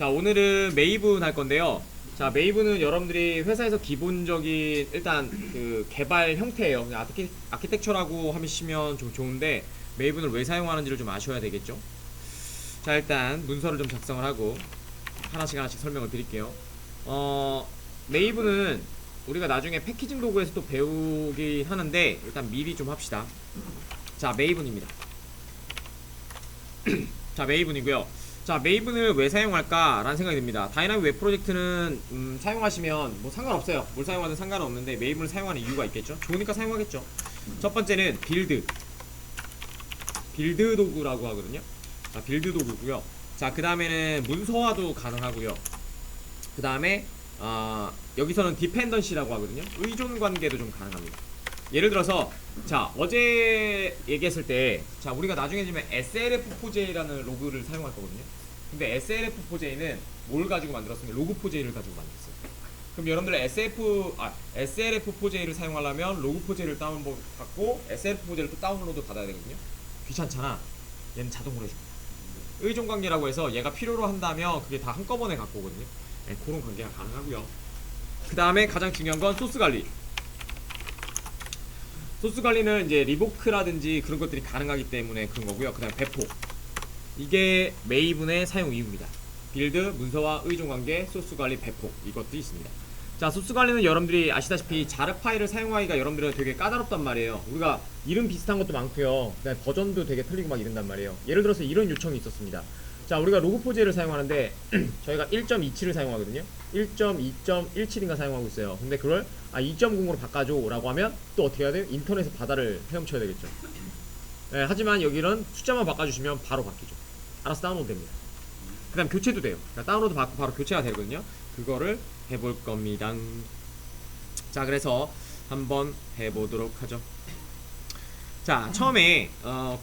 자, 오늘은 메이븐 할 건데요. 자, 메이븐은 여러분들이 회사에서 기본적인 일단 그 개발 형태예요. 그냥 아키텍처라고 하시면 좀 좋은데 메이븐을 왜 사용하는지를 좀 아셔야 되겠죠. 자, 일단 문서를 좀 작성을 하고 하나씩 설명을 드릴게요. 메이븐은 우리가 나중에 패키징 도구에서 또 배우긴 하는데 일단 미리 좀 합시다. 자, 메이븐입니다. 자, 메이븐이고요. 자, 메이븐을 왜 사용할까 라는 생각이 듭니다. 다이나믹 웹 프로젝트는 사용하시면 뭐 상관없어요. 뭘 사용하든 상관은 없는데 메이븐을 사용하는 이유가 있겠죠. 좋으니까 사용하겠죠. 첫 번째는 빌드 도구라고 하거든요. 자, 빌드 도구고요. 자, 그 다음에는 문서화도 가능하고요. 그 다음에 여기서는 디펜던시라고 하거든요. 의존 관계도 좀 가능합니다. 예를 들어서 자, 어제 얘기했을 때 자, 우리가 나중에 지금 SLF4j라는 로그를 사용할 거거든요. 근데 SLF4j는 뭘 가지고 만들었으면 로그4j를 가지고 만들었어요. 그럼 여러분들 SLF4j를 사용하려면 로그4j를 다운받고 SLF4j를 또 다운로드 받아야 되거든요. 귀찮잖아. 얘는 자동으로 해줍니다. 의존 관계라고 해서 얘가 필요로 한다면 그게 다 한꺼번에 갖고 오거든요. 네, 그런 관계가 가능하고요. 그 다음에 가장 중요한 건 소스 관리. 소스 관리는 이제 리보크라든지 그런 것들이 가능하기 때문에 그런 거고요. 그 다음에 배포. 이게 메이븐의 사용 이유입니다. 빌드, 문서와 의존 관계, 소스 관리, 배포. 이것도 있습니다. 자, 소스 관리는 여러분들이 아시다시피 자르 파일을 사용하기가 여러분들은 되게 까다롭단 말이에요. 우리가 이름 비슷한 것도 많고요. 그다음에 버전도 되게 틀리고 막 이런단 말이에요. 예를 들어서 이런 요청이 있었습니다. 자, 우리가 로그4j를 사용하는데 저희가 1.27을 사용하거든요. 1.2.17인가 사용하고 있어요. 근데 그걸 2.0으로 바꿔줘 라고 하면 또 어떻게 해야 돼요? 인터넷에 바다를 헤엄쳐야 되겠죠. 네, 하지만 여기는 숫자만 바꿔주시면 바로 바뀌죠. 알아서 다운로드 됩니다. 그 다음 교체도 돼요. 그러니까 다운로드 받고 바로 교체가 되거든요. 그거를 해볼 겁니다. 자, 그래서 한번 해보도록 하죠. 자, 처음에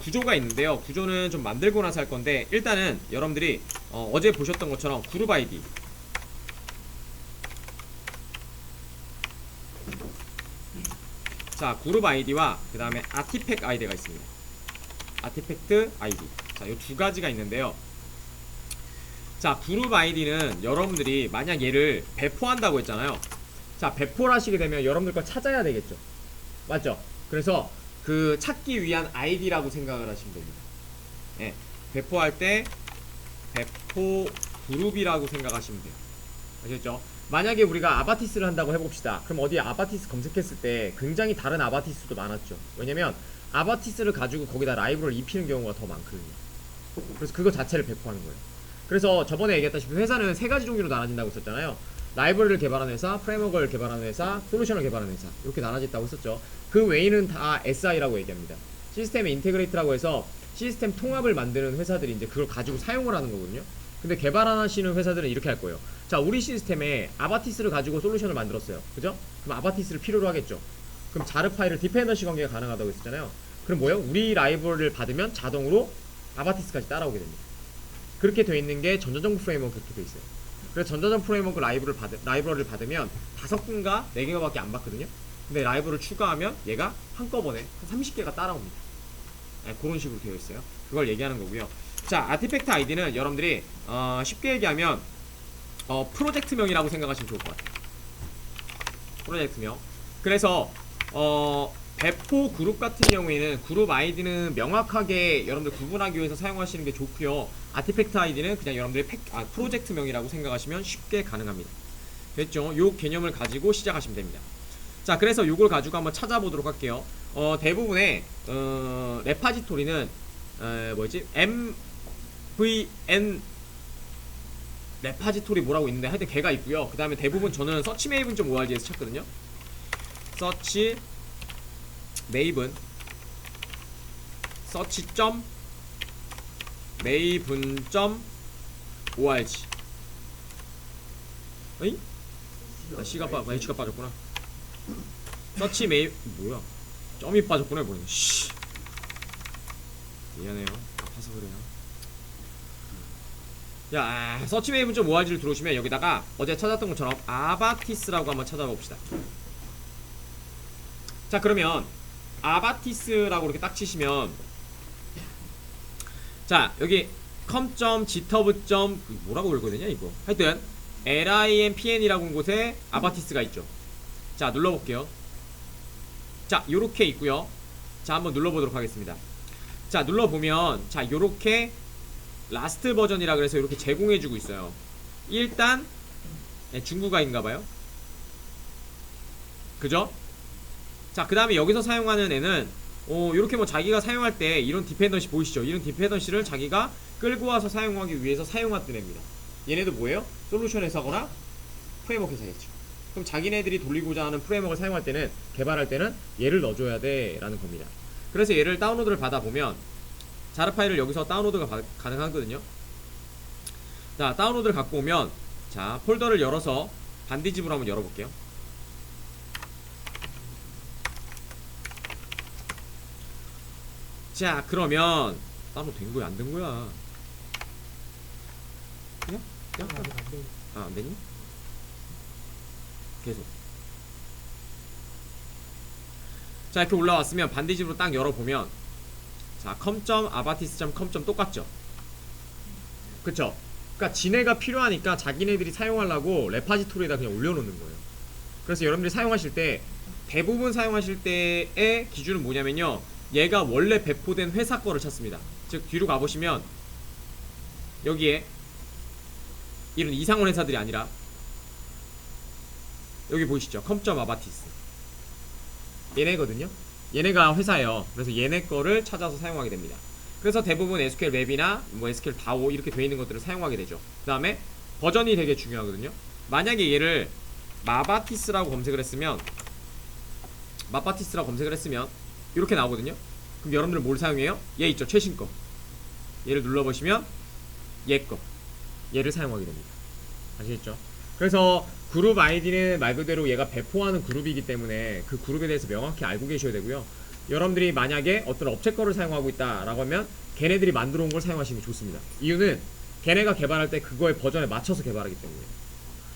구조가 있는데요. 구조는 좀 만들고 나서 할 건데 일단은 여러분들이 어제 보셨던 것처럼 그룹 아이디, 자, 그룹 아이디와 그 다음에 아티팩트 아이디가 있습니다. 아티팩트 아이디. 자, 이 두 가지가 있는데요. 자, 그룹 아이디는 여러분들이 만약 얘를 배포한다고 했잖아요. 자, 배포를 하시게 되면 여러분들 걸 찾아야 되겠죠. 맞죠? 그래서 그 찾기 위한 아이디라고 생각을 하시면 됩니다. 예, 배포할 때 배포 그룹이라고 생각하시면 돼요. 아셨죠? 만약에 우리가 아바티스를 한다고 해봅시다. 그럼 어디에 아바티스 검색했을 때 굉장히 다른 아바티스도 많았죠. 왜냐면 아바티스를 가지고 거기다 라이브러를 입히는 경우가 더 많거든요. 그래서 그거 자체를 배포하는 거예요. 그래서 저번에 얘기했다시피 회사는 세 가지 종류로 나눠진다고 했었잖아요. 라이브러리를 개발하는 회사, 프레임워크를 개발하는 회사, 솔루션을 개발하는 회사, 이렇게 나눠졌다고 했었죠. 그 외에는 다 SI라고 얘기합니다. 시스템 인테그레이트라고 해서 시스템 통합을 만드는 회사들이 이제 그걸 가지고 사용을 하는 거거든요. 근데 개발하시는 회사들은 이렇게 할 거예요. 자, 우리 시스템에 아바티스를 가지고 솔루션을 만들었어요. 그죠? 그럼 아바티스를 필요로 하겠죠. 그럼 자르 파일을 디펜던시 관계가 가능하다고 했었잖아요. 그럼 뭐예요? 우리 라이브러리를 받으면 자동으로 아바티스까지 따라오게 됩니다. 그렇게 돼 있는 게 전자정보 프레임워크 그렇게 돼 있어요. 그래서 전자정보 프레임워크 라이브러리를 받으면 5개인가 4개가밖에 안 받거든요. 근데 라이브러리를 추가하면 얘가 한꺼번에 한 30개가 따라옵니다. 네, 그런 식으로 되어 있어요. 그걸 얘기하는 거고요. 자, 아티팩트 아이디는 여러분들이 쉽게 얘기하면 프로젝트명이라고 생각하시면 좋을 것 같아요. 프로젝트명. 그래서 배포 그룹 같은 경우에는 그룹 아이디는 명확하게 여러분들 구분하기 위해서 사용하시는 게 좋고요. 아티팩트 아이디는 그냥 여러분들이 프로젝트명이라고 생각하시면 쉽게 가능합니다. 됐죠? 요 개념을 가지고 시작하시면 됩니다. 자, 그래서 요걸 가지고 한번 찾아보도록 할게요. 대부분의 레파지토리는 뭐지? MVN 레파지토리 뭐라고 있는데 하여튼 걔가 있고요. 그 다음에 대부분 저는 서치 메이븐.org에서 찾거든요. 서치 메이븐 서치.메이븐.org. 어이? 나 H가 빠졌구나. 서치 메이 뭐야? 점이 빠졌구나 이번에. 씨. 미안해요. 아파서 그래요. 야, 서치 메이븐.org를 들어오시면 여기다가 어제 찾았던 것처럼 아바티스라고 한번 찾아봅시다. 자, 그러면 아바티스라고 이렇게 딱 치시면 자, 여기 com.github. 뭐라고 읽거든요 이거. 하여튼 limpn이라고 한 곳에 아바티스가 있죠. 자 눌러볼게요. 자 요렇게 있고요. 자 한번 눌러보도록 하겠습니다. 자 눌러보면 자 요렇게 라스트 버전이라 그래서 이렇게 제공해주고 있어요. 일단 중국어인가봐요. 그죠? 자 그 다음에 여기서 사용하는 애는 요렇게 뭐 자기가 사용할 때 이런 디펜던시 보이시죠? 이런 디펜던시를 자기가 끌고 와서 사용하기 위해서 사용했던 애입니다. 얘네도 뭐예요? 솔루션 회사거나 프레임워크 회사겠죠. 그럼 자기네들이 돌리고자 하는 프레임워크를 사용할 때는, 개발할 때는 얘를 넣어줘야 돼 라는 겁니다. 그래서 얘를 다운로드를 받아보면 자르 파일을 여기서 다운로드가 가능하거든요. 자 다운로드를 갖고 오면 자 폴더를 열어서 반디집으로 한번 열어볼게요. 자 그러면 다운로드 된거야 안된거야? 그냥? 아 안되니? 계속 자 이렇게 올라왔으면 반디집으로 딱 열어보면 자 com.abatis.com 똑같죠? 그쵸? 그니까 지네가 필요하니까 자기네들이 사용하려고 레파지토리에다 그냥 올려놓는 거예요. 그래서 여러분들이 사용하실 때 대부분 사용하실 때의 기준은 뭐냐면요, 얘가 원래 배포된 회사 거를 찾습니다. 즉 뒤로 가보시면 여기에 이런 이상원 회사들이 아니라 여기 보이시죠? com.abatis 얘네거든요. 얘네가 회사예요. 그래서 얘네 거를 찾아서 사용하게 됩니다. 그래서 대부분 SQL 맵이나 뭐 SQL DAO 이렇게 되어 있는 것들을 사용하게 되죠. 그 다음에 버전이 되게 중요하거든요. 만약에 얘를 마바티스라고 검색을 했으면 이렇게 나오거든요. 그럼 여러분들은 뭘 사용해요? 얘 있죠, 최신 거. 얘를 눌러보시면 얘 거, 얘를 사용하게 됩니다. 아시겠죠? 그래서 그룹 아이디는 말 그대로 얘가 배포하는 그룹이기 때문에 그 그룹에 대해서 명확히 알고 계셔야 되고요. 여러분들이 만약에 어떤 업체 거를 사용하고 있다 라고 하면 걔네들이 만들어 온 걸 사용하시는 게 좋습니다. 이유는 걔네가 개발할 때 그거의 버전에 맞춰서 개발하기 때문에.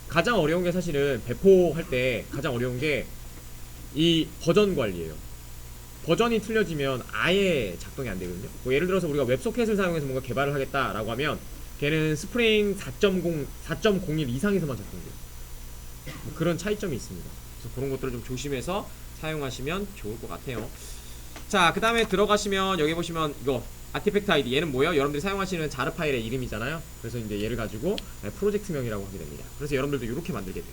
가장 어려운 게 사실은 배포할 때 가장 어려운 게 이 버전 관리예요. 버전이 틀려지면 아예 작동이 안 되거든요. 뭐 예를 들어서 우리가 웹소켓을 사용해서 뭔가 개발을 하겠다 라고 하면 걔는 스프링 4.0, 4.01 이상에서만 작동돼요. 뭐 그런 차이점이 있습니다. 그래서 그런 것들을 좀 조심해서 사용하시면 좋을 것 같아요. 자, 그 다음에 들어가시면 여기 보시면 이거 아티팩트 아이디, 얘는 뭐예요? 여러분들이 사용하시는 자르 파일의 이름이잖아요. 그래서 이제 얘를 가지고 프로젝트명이라고 하게 됩니다. 그래서 여러분들도 이렇게 만들게 돼요.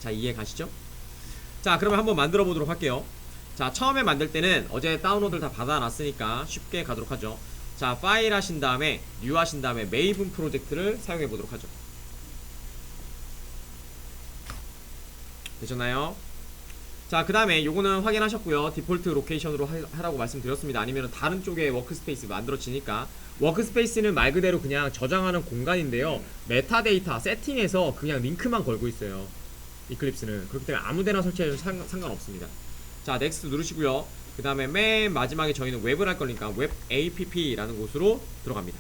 자, 이해 가시죠? 자, 그러면 한번 만들어 보도록 할게요. 자, 처음에 만들 때는 어제 다운로드를 다 받아놨으니까 쉽게 가도록 하죠. 자, 파일 하신 다음에 뉴 하신 다음에 메이븐 프로젝트를 사용해 보도록 하죠. 되셨나요? 자, 그 다음에 요거는 확인하셨고요. 디폴트 로케이션으로 하라고 말씀드렸습니다. 아니면 다른 쪽에 워크스페이스 만들어지니까. 워크스페이스는 말 그대로 그냥 저장하는 공간인데요, 메타데이터 세팅에서 그냥 링크만 걸고 있어요, 이클립스는. 그렇기 때문에 아무데나 설치해도 상관없습니다. 자, 넥스트 누르시고요. 그 다음에 맨 마지막에 저희는 웹을 할 거니까 웹 app라는 곳으로 들어갑니다.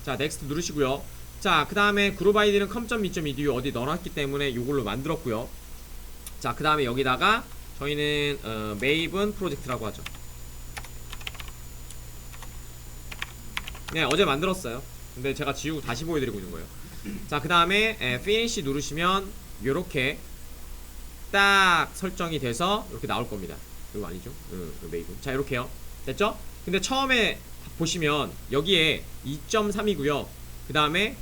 자, 넥스트 누르시고요. 자, 그 다음에 그룹 아이디는 com.me.edu 어디 넣어놨기 때문에 이걸로 만들었고요. 자, 그 다음에 여기다가 저희는 메이븐 프로젝트라고 하죠. 네, 어제 만들었어요. 근데 제가 지우고 다시 보여드리고 있는 거예요. 자, 그 다음에 finish 누르시면 요렇게 딱 설정이 돼서 이렇게 나올 겁니다. 이거 아니죠? 메이븐. 자, 이렇게요. 됐죠? 근데 처음에 보시면 여기에 2.3이고요 그 다음에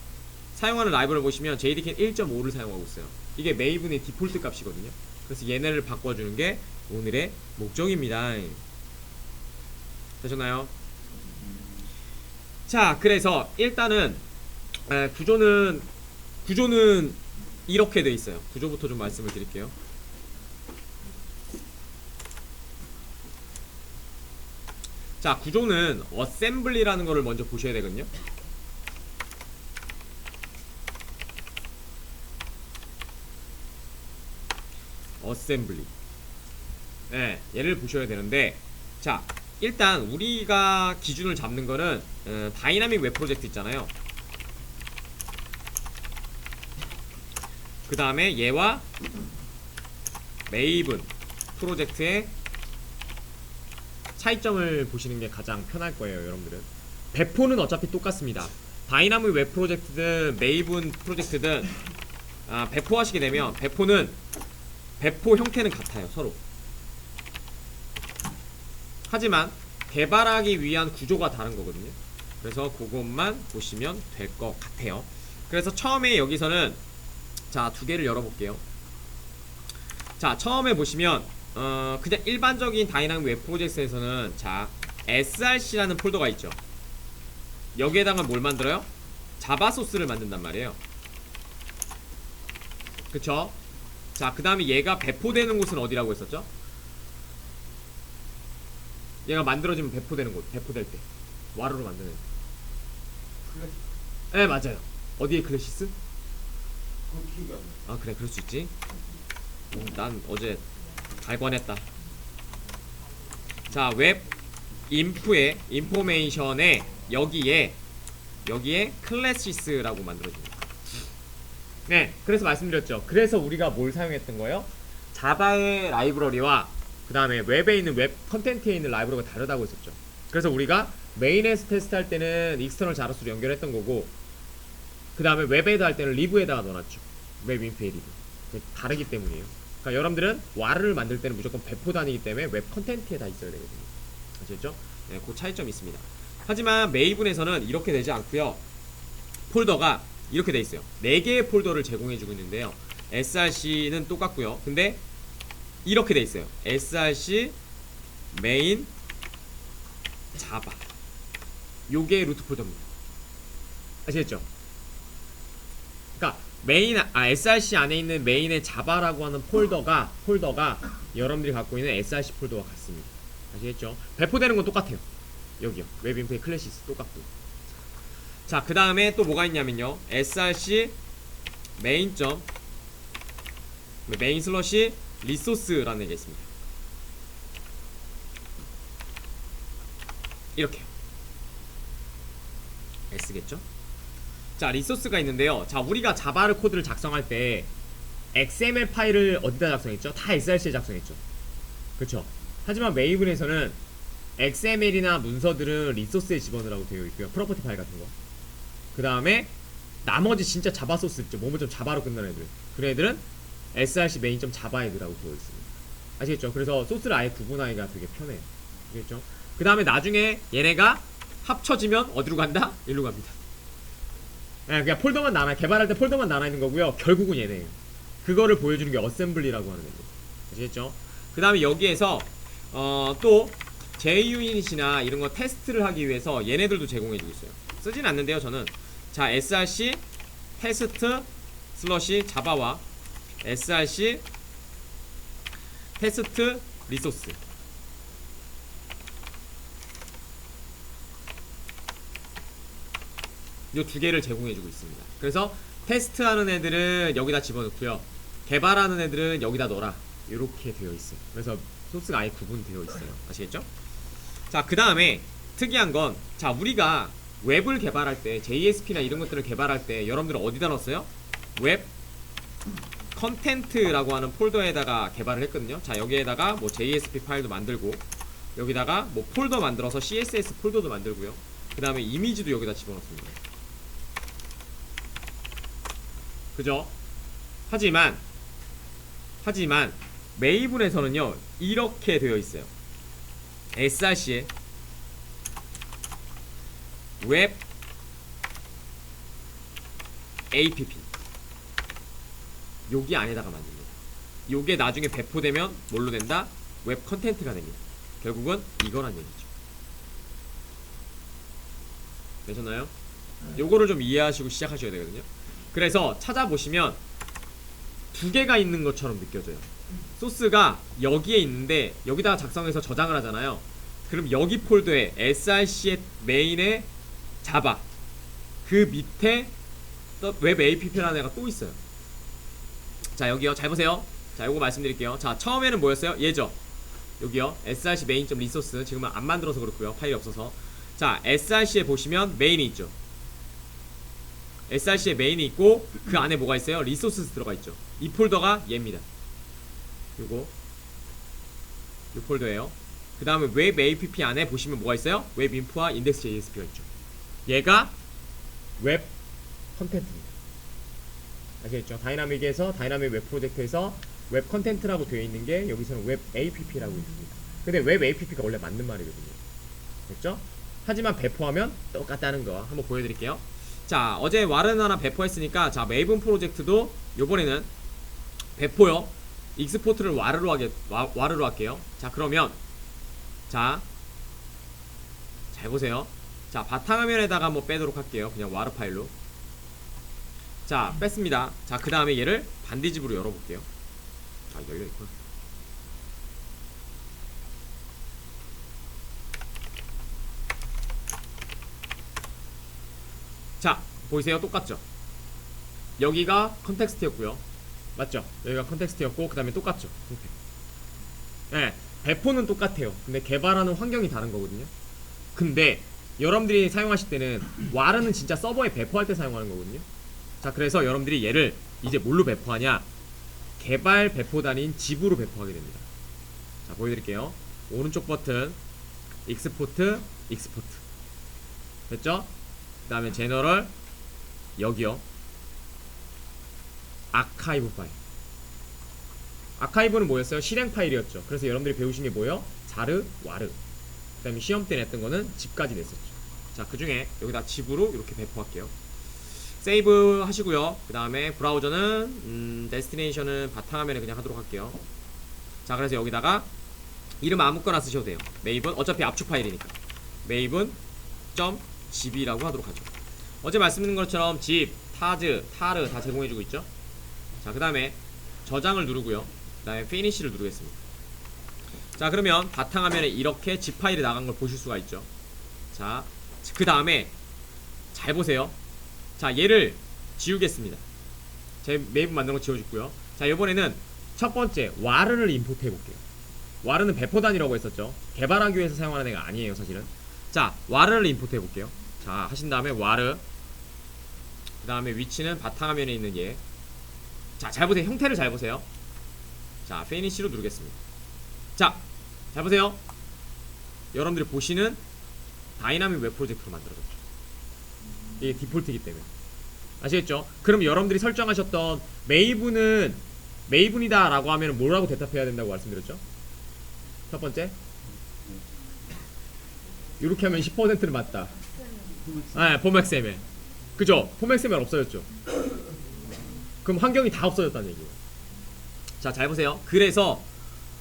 사용하는 라이브를 보시면 JDK 1.5를 사용하고 있어요. 이게 메이븐의 디폴트 값이거든요. 그래서 얘네를 바꿔주는 게 오늘의 목적입니다. 되셨나요? 자, 그래서 일단은 구조는 이렇게 돼 있어요. 구조부터 좀 말씀을 드릴게요. 자, 구조는 어셈블리라는 거를 먼저 보셔야 되거든요. 어셈블리. 네, 얘를 보셔야 되는데, 자, 일단 우리가 기준을 잡는 거는 다이나믹 웹 프로젝트 있잖아요. 그 다음에 얘와 메이븐 프로젝트의 차이점을 보시는 게 가장 편할 거예요, 여러분들은. 배포는 어차피 똑같습니다. 다이나믹 웹 프로젝트든 메이븐 프로젝트든 배포하시게 되면 배포 형태는 같아요, 서로. 하지만 개발하기 위한 구조가 다른 거거든요. 그래서 그것만 보시면 될 것 같아요. 그래서 처음에 여기서는 자, 두 개를 열어볼게요. 자, 처음에 보시면 그냥 일반적인 다이나믹 웹 프로젝트에서는 자, src라는 폴더가 있죠. 여기에다가 뭘 만들어요? 자바 소스를 만든단 말이에요. 그쵸? 자, 그 다음에 얘가 배포되는 곳은 어디라고 했었죠? 얘가 만들어지면 배포되는 곳, 배포될 때 와르로 만드는. 네, 맞아요. 어디에 클래시스? 아, 그래, 그럴 수 있지. 난 어제 발권했다. 자, 웹 인프의 인포메이션에 여기에 클래시스라고 만들어집니다. 네, 그래서 말씀드렸죠. 그래서 우리가 뭘 사용했던 거예요? 자바의 라이브러리와 그 다음에 웹에 있는 웹 컨텐츠에 있는 라이브러리가 다르다고 했었죠. 그래서 우리가 메인에서 테스트할 때는 익스터널 자료수로 연결했던 거고, 그 다음에 웹에다 할 때는 리브에다가 넣어놨죠. 웹 인프의 리브. 다르기 때문이에요. 그러니까 여러분들은 와르를 만들 때는 무조건 배포 단위이기 때문에 웹 컨텐츠에 다 있어야 되거든요. 아시겠죠? 네, 그 차이점이 있습니다. 하지만 메이븐에서는 이렇게 되지 않고요. 폴더가 이렇게 돼 있어요. 4개의 폴더를 제공해주고 있는데요. src는 똑같고요. 근데 이렇게 돼 있어요. src 메인 자바. 요게 루트 폴더입니다. 아시겠죠? 그러니까 메인 src 안에 있는 메인의 자바라고 하는 폴더가 여러분들이 갖고 있는 src 폴더와 같습니다. 아시겠죠? 배포되는 건 똑같아요. 여기요. 웹인프의 클래시스 똑같고. 자, 그 다음에 또 뭐가 있냐면요. src 메인 슬러시 리소스라는 게 있습니다. 이렇게 S겠죠? 자, 리소스가 있는데요. 자, 우리가 자바르 코드를 작성할 때 XML 파일을 어디다 작성했죠? 다 src에 작성했죠. 그쵸? 하지만 메이븐에서는 XML이나 문서들은 리소스에 집어넣으라고 되어 있고요. 프로퍼티 파일 같은 거. 그 다음에 나머지 진짜 자바 소스 있죠. 뭐뭐 자바로 끝나는 애들. 그런 애들은 src 메인.자바에 넣으라고 되어 있습니다. 아시겠죠? 그래서 소스를 아예 구분하기가 되게 편해요. 아시겠죠? 그 다음에 나중에 얘네가 합쳐지면 어디로 간다? 일로 갑니다. 그냥 폴더만 나눠, 개발할 때 폴더만 나눠 있는 거고요. 결국은 얘네예요. 그거를 보여주는 게 어셈블리라고 하는 겁니다. 아시겠죠? 그 다음에 여기에서 또 JUnit이나 이런 거 테스트를 하기 위해서 얘네들도 제공해주고 있어요. 쓰진 않는데요, 저는. 자, src 테스트 슬러시 자바와 src 테스트 리소스. 요 두 개를 제공해주고 있습니다. 그래서 테스트하는 애들은 여기다 집어넣고요. 개발하는 애들은 여기다 넣어라. 이렇게 되어 있어요. 그래서 소스가 아예 구분되어 있어요. 아시겠죠? 자, 그 다음에 특이한 건, 자, 우리가 웹을 개발할 때, JSP나 이런 것들을 개발할 때 여러분들은 어디다 넣었어요? 웹 컨텐트라고 하는 폴더에다가 개발을 했거든요. 자, 여기에다가 뭐 JSP 파일도 만들고, 여기다가 뭐 폴더 만들어서 CSS 폴더도 만들고요. 그 다음에 이미지도 여기다 집어넣습니다. 그죠? 하지만 메이븐에서는요 이렇게 되어 있어요. src에 웹 app 여기 안에다가 만듭니다. 요게 나중에 배포되면 뭘로 된다? 웹 컨텐츠가 됩니다. 결국은 이거란 얘기죠. 되셨나요? 요거를 좀 이해하시고 시작하셔야 되거든요. 그래서 찾아보시면 두 개가 있는 것처럼 느껴져요. 소스가 여기에 있는데 여기다가 작성해서 저장을 하잖아요. 그럼 여기 폴더에 src의 메인에 자바, 그 밑에 웹 app라는 애가 또 있어요. 자, 여기요. 잘 보세요. 자, 요거 말씀드릴게요. 자, 처음에는 뭐였어요? 얘죠. 여기요. src main.resource 지금은 안 만들어서 그렇고요. 파일이 없어서. 자, src에 보시면 메인이 있죠. src에 메인이 있고 그 안에 뭐가 있어요? 리소스 들어가 있죠. 이 폴더가 얘입니다. 요거 요 폴더예요. 그 다음에 웹 app 안에 보시면 뭐가 있어요? 웹 인프와 index.jsp가 있죠. 얘가 웹 컨텐츠입니다. 아시겠죠? 다이나믹에서 다이나믹 웹 프로젝트에서 웹 컨텐츠라고 되어 있는 게 여기서는 웹 APP라고 있습니다. 근데 웹 APP가 원래 맞는 말이거든요. 됐죠? 하지만 배포하면 똑같다는 거 한번 보여드릴게요. 자, 어제 와르는 하나 배포했으니까 자, 메이븐 프로젝트도 요번에는 배포요. 익스포트를 와르로 할게요. 자, 그러면 자, 잘 보세요. 자, 바탕화면에다가 한번 빼도록 할게요. 그냥 와르 파일로. 자, 뺐습니다. 자, 그 다음에 얘를 반디집으로 열어볼게요. 아, 열려있구나. 자, 보이세요? 똑같죠? 여기가 컨텍스트였고요. 맞죠? 여기가 컨텍스트였고 그 다음에 똑같죠? 네, 배포는 똑같아요. 근데 개발하는 환경이 다른 거거든요. 근데 여러분들이 사용하실 때는 와르는 진짜 서버에 배포할 때 사용하는 거거든요. 자, 그래서 여러분들이 얘를 이제 뭘로 배포하냐, 개발 배포단인 집으로 배포하게 됩니다. 자, 보여드릴게요. 오른쪽 버튼 익스포트, 익스포트 됐죠? 그 다음에 제너럴, 여기요 아카이브 파일. 아카이브는 뭐였어요? 실행 파일이었죠. 그래서 여러분들이 배우신 게 뭐예요? 자르, 와르. 그 다음에 시험 때 냈던 거는 집까지 냈었죠. 자, 그 중에 여기다 집으로 이렇게 배포할게요. 세이브 하시고요. 그 다음에 브라우저는 데스티네이션은 바탕화면에 그냥 하도록 할게요. 자, 그래서 여기다가 이름 아무거나 쓰셔도 돼요. 메이븐, 어차피 압축 파일이니까 메이븐 .gb라고 하도록 하죠. 어제 말씀드린 것처럼 집, 타즈, 타르 다 제공해주고 있죠. 자, 그 다음에 저장을 누르고요. 그 다음에 피니시를 누르겠습니다. 자, 그러면 바탕화면에 이렇게 zip 파일이 나간 걸 보실 수가 있죠. 자, 그 다음에 잘 보세요. 자, 얘를 지우겠습니다. 제 메이븐 만든 거 지워줬고요. 자, 이번에는 첫 번째 와르를 임포트 해볼게요. 와르는 배포단이라고 했었죠. 개발하기 위해서 사용하는 애가 아니에요, 사실은. 자, 와르를 임포트 해볼게요. 자, 하신 다음에 와르, 그 다음에 위치는 바탕화면에 있는 얘. 자, 잘 보세요. 형태를 잘 보세요. 자, 피니시로 누르겠습니다. 자, 잘 보세요. 여러분들이 보시는 다이나믹 웹 프로젝트로 만들어졌죠. 이게 디폴트이기 때문에. 아시겠죠? 그럼 여러분들이 설정하셨던 메이븐은 메이븐이다 라고 하면 뭐라고 대답해야 된다고 말씀드렸죠? 첫 번째, 이렇게 하면 10%는 맞다. 아, 폼XML. 그죠? 폼XML 없어졌죠? 그럼 환경이 다 없어졌다는 얘기예요. 자, 잘 보세요. 그래서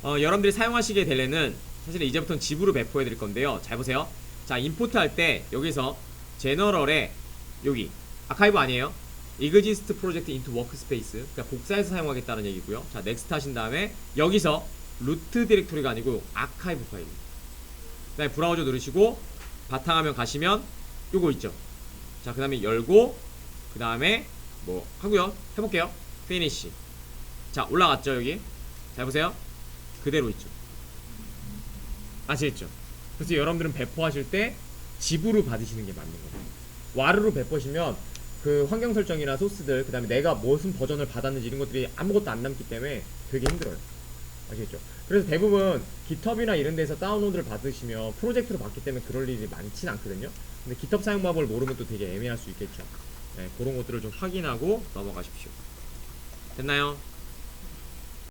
여러분들이 사용하시게 되려는 사실 이제부터는 집으로 배포해 드릴 건데요. 잘 보세요. 자, 임포트 할 때 여기서 제너럴에 여기 아카이브 아니에요? exist project into workspace, 그러니까 복사해서 사용하겠다는 얘기고요. 자, 넥스트 하신 다음에 여기서 루트 디렉토리가 아니고 아카이브 파일입니다. 그 다음에 브라우저 누르시고 바탕화면 가시면 요거 있죠. 자, 그 다음에 열고 그 다음에 뭐 하고요. 해볼게요. 피니시. 자, 올라갔죠. 여기 잘 보세요. 그대로 있죠. 아시겠죠? 그래서 여러분들은 배포하실 때 집으로 받으시는 게 맞는 거예요. 와르로 배포하시면 그 환경 설정이나 소스들, 그 다음에 내가 무슨 버전을 받았는지 이런 것들이 아무것도 안 남기 때문에 되게 힘들어요. 아시겠죠? 그래서 대부분 깃허브나 이런 데서 다운로드를 받으시면 프로젝트로 받기 때문에 그럴 일이 많진 않거든요. 근데 깃허브 사용 방법을 모르면 또 되게 애매할 수 있겠죠. 네, 그런 것들을 좀 확인하고 넘어가십시오. 됐나요?